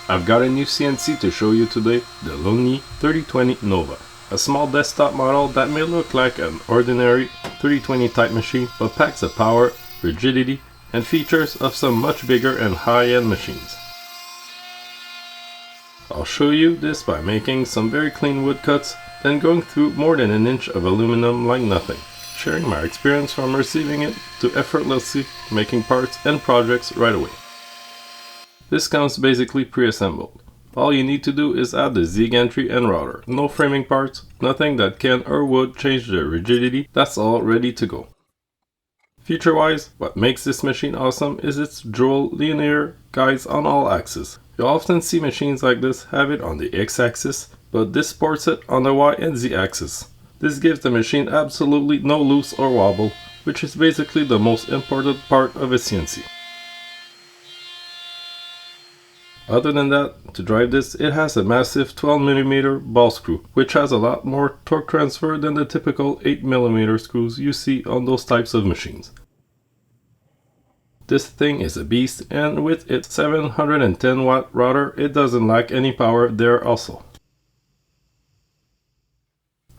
I've got a new CNC to show you today, the LUNYEE 3020 Nova. A small desktop model that may look like an ordinary 3020 type machine, but packs the power, rigidity, and features of some much bigger and high-end machines. I'll show you this by making some very clean wood cuts, then going through more than an inch of aluminum like nothing, sharing my experience from receiving it to effortlessly making parts and projects right away. This comes basically pre-assembled. All you need to do is add the Z gantry and router. No framing parts, nothing that can or would change the rigidity, that's all ready to go. Feature-wise, what makes this machine awesome is its dual linear guides on all axes. You'll often see machines like this have it on the X-axis, but this sports it on the Y and Z axis. This gives the machine absolutely no loose or wobble, which is basically the most important part of a CNC. Other than that, to drive this, it has a massive 12mm ball screw, which has a lot more torque transfer than the typical 8mm screws you see on those types of machines. This thing is a beast, and with its 710 watt router, it doesn't lack any power there also.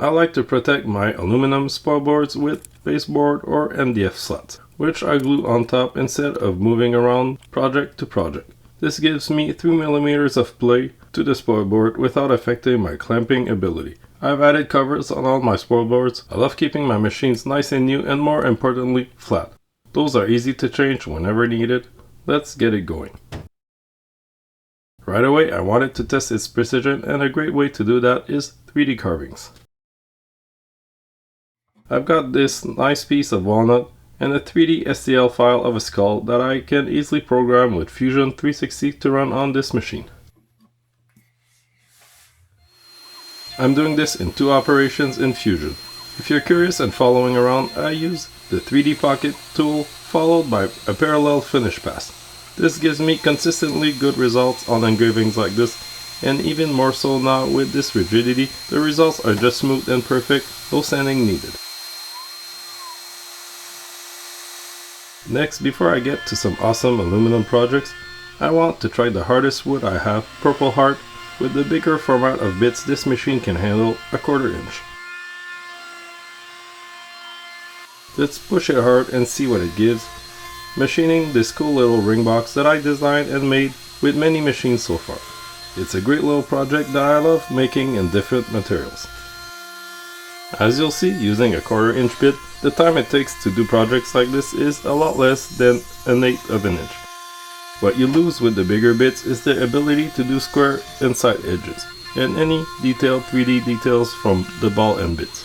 I like to protect my aluminum spoil boards with baseboard or MDF slots, which I glue on top instead of moving around project to project. This gives me 3mm of play to the spoil board without affecting my clamping ability. I've added covers on all my spoil boards. I love keeping my machines nice and new and more importantly flat. Those are easy to change whenever needed. Let's get it going. Right away I wanted to test its precision, and a great way to do that is 3D carvings. I've got this nice piece of walnut and a 3D STL file of a skull that I can easily program with Fusion 360 to run on this machine. I'm doing this in 2 operations in Fusion. If you're curious and following around, I use the 3D Pocket tool followed by a parallel finish pass. This gives me consistently good results on engravings like this, and even more so now with this rigidity, the results are just smooth and perfect, no sanding needed. Next, before I get to some awesome aluminum projects, I want to try the hardest wood I have, Purple Heart. With the bigger format of bits this machine can handle, 1/4 inch. Let's push it hard and see what it gives, machining this cool little ring box that I designed and made with many machines so far. It's a great little project that I love making in different materials. As you'll see, using a 1/4 inch bit, the time it takes to do projects like this is a lot less than 1/8 of an inch. What you lose with the bigger bits is the ability to do square and side edges, and any detailed 3D details from the ball and bits.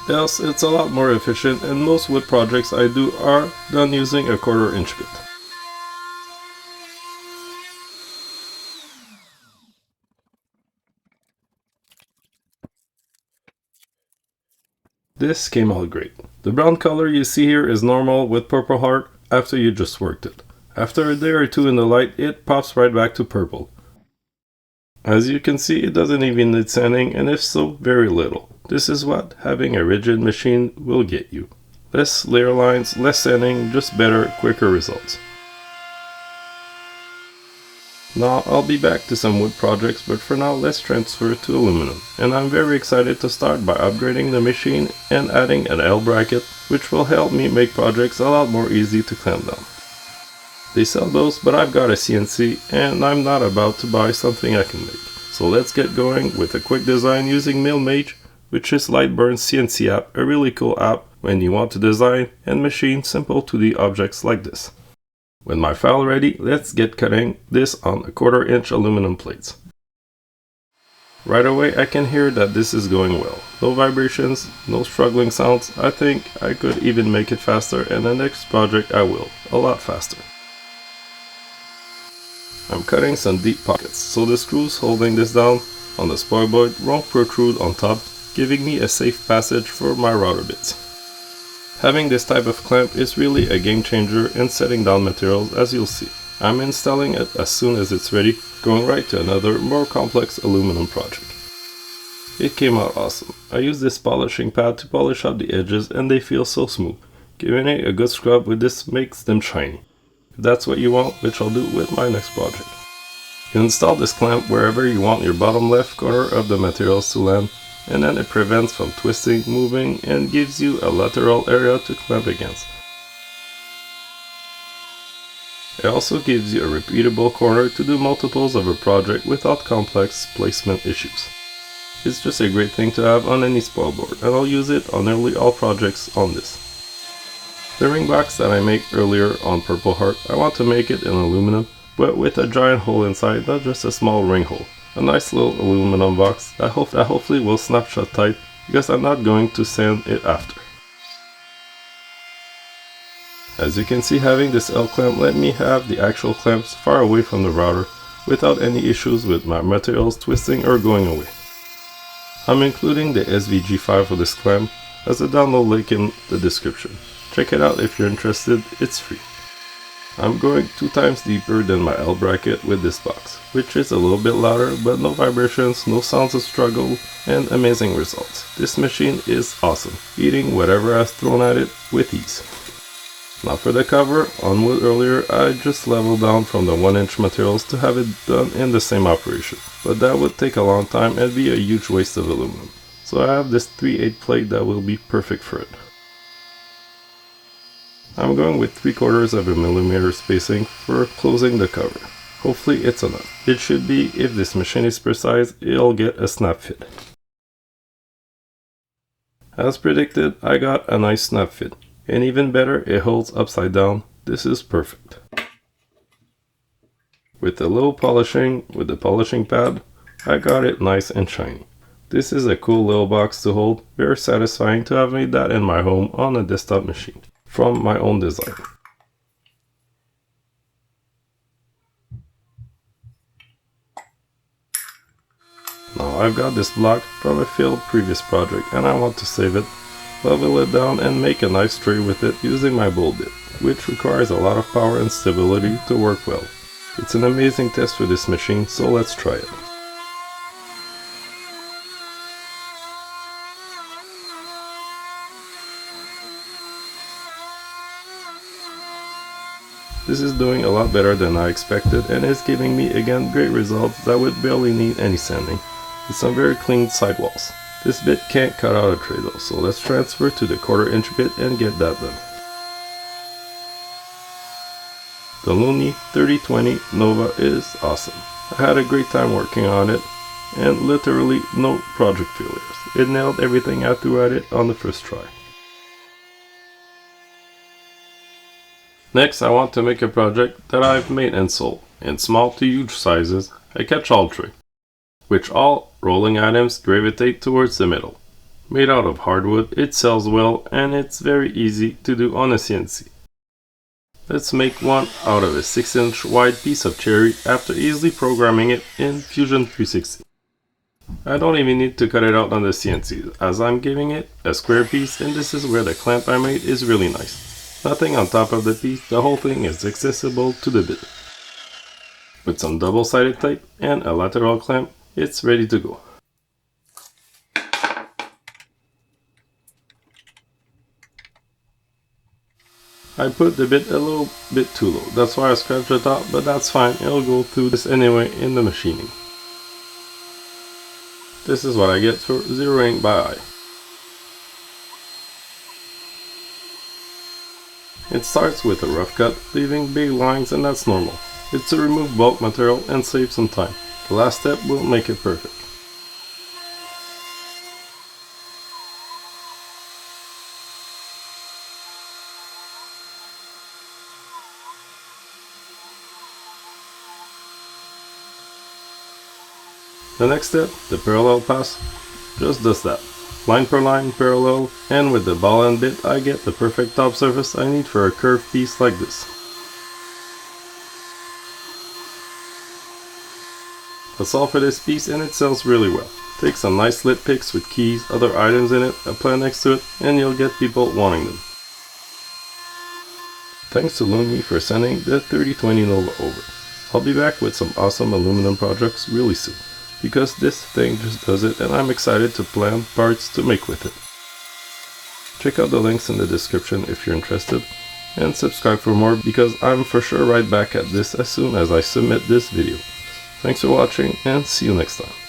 Else, it's a lot more efficient, and most wood projects I do are done using a 1/4 inch bit. This came out great. The brown color you see here is normal with Purple Heart after you just worked it. After a day or 2 in the light, it pops right back to purple. As you can see, it doesn't even need sanding, and if so, very little. This is what having a rigid machine will get you. Less layer lines, less sanding, just better, quicker results. Now I'll be back to some wood projects, but for now let's transfer to aluminum. And I'm very excited to start by upgrading the machine and adding an L bracket, which will help me make projects a lot more easy to clamp down. They sell those, but I've got a CNC and I'm not about to buy something I can make. So let's get going with a quick design using MillMage, which is Lightburn's CNC app, a really cool app when you want to design and machine simple 2D objects like this. With my file ready, let's get cutting this on 1/4 inch aluminum plates. Right away I can hear that this is going well. No vibrations, no struggling sounds. I think I could even make it faster, and the next project I will, a lot faster. I'm cutting some deep pockets, so the screws holding this down on the spoil board won't protrude on top, giving me a safe passage for my router bits. Having this type of clamp is really a game changer in setting down materials, as you'll see. I'm installing it as soon as it's ready, going right to another more complex aluminum project. It came out awesome. I used this polishing pad to polish up the edges and they feel so smooth. Giving it a good scrub with this makes them shiny. If that's what you want, which I'll do with my next project. You install this clamp wherever you want your bottom left corner of the materials to land, and then it prevents from twisting, moving, and gives you a lateral area to clamp against. It also gives you a repeatable corner to do multiples of a project without complex placement issues. It's just a great thing to have on any spoil board, and I'll use it on nearly all projects on this. The ring box that I made earlier on Purple Heart, I want to make it in aluminum, but with a giant hole inside, not just a small ring hole. A nice little aluminum box that hopefully will snap shut tight, because I'm not going to sand it after. As you can see, having this L clamp let me have the actual clamps far away from the router without any issues with my materials twisting or going away. I'm including the SVG file for this clamp as a download link in the description. Check it out if you're interested, it's free. I'm going 2 times deeper than my L bracket with this box, which is a little bit louder, but no vibrations, no sounds of struggle, and amazing results. This machine is awesome, eating whatever I was thrown at it with ease. Now for the cover, on wood earlier, I just leveled down from the 1-inch materials to have it done in the same operation, but that would take a long time and be a huge waste of aluminum. So I have this 3/8 plate that will be perfect for it. I'm going with 3/4 of a millimeter spacing for closing the cover. Hopefully it's enough. It should be. If this machine is precise, it'll get a snap fit. As predicted, I got a nice snap fit. And even better, it holds upside down. This is perfect. With a little polishing with the polishing pad, I got it nice and shiny. This is a cool little box to hold. Very satisfying to have made that in my home on a desktop machine from my own design. Now I've got this block from a failed previous project and I want to save it, level it down and make a nice tray with it using my bowl bit, which requires a lot of power and stability to work well. It's an amazing test for this machine, so let's try it. This is doing a lot better than I expected and is giving me again great results that would barely need any sanding, with some very clean sidewalls. This bit can't cut out a tray though, so let's transfer to the 1/4-inch bit and get that done. The LUNYEE 3020 Nova is awesome. I had a great time working on it and literally no project failures. It nailed everything I threw at it on the first try. Next, I want to make a project that I've made and sold in small to huge sizes, a catch-all tray, which all rolling items gravitate towards the middle. Made out of hardwood, it sells well and it's very easy to do on a CNC. Let's make one out of a 6-inch wide piece of cherry after easily programming it in Fusion 360. I don't even need to cut it out on the CNC as I'm giving it a square piece, and this is where the clamp I made is really nice. Nothing on top of the piece, the whole thing is accessible to the bit. With some double-sided tape and a lateral clamp, it's ready to go. I put the bit a little bit too low, that's why I scratched the top, but that's fine, it'll go through this anyway in the machining. This is what I get for zeroing by eye. It starts with a rough cut, leaving big lines, and that's normal. It's to remove bulk material and save some time. The last step will make it perfect. The next step, the parallel pass, just does that. Line per line, parallel, and with the ball end bit I get the perfect top surface I need for a curved piece like this. That's all for this piece, and it sells really well. Take some nice lit pics with keys, other items in it, a plant next to it, and you'll get people wanting them. Thanks to LUNYEE for sending the 3020 Nova over. I'll be back with some awesome aluminum projects really soon, because this thing just does it and I'm excited to plan parts to make with it. Check out the links in the description if you're interested, and subscribe for more because I'm for sure right back at this as soon as I submit this video. Thanks for watching and see you next time.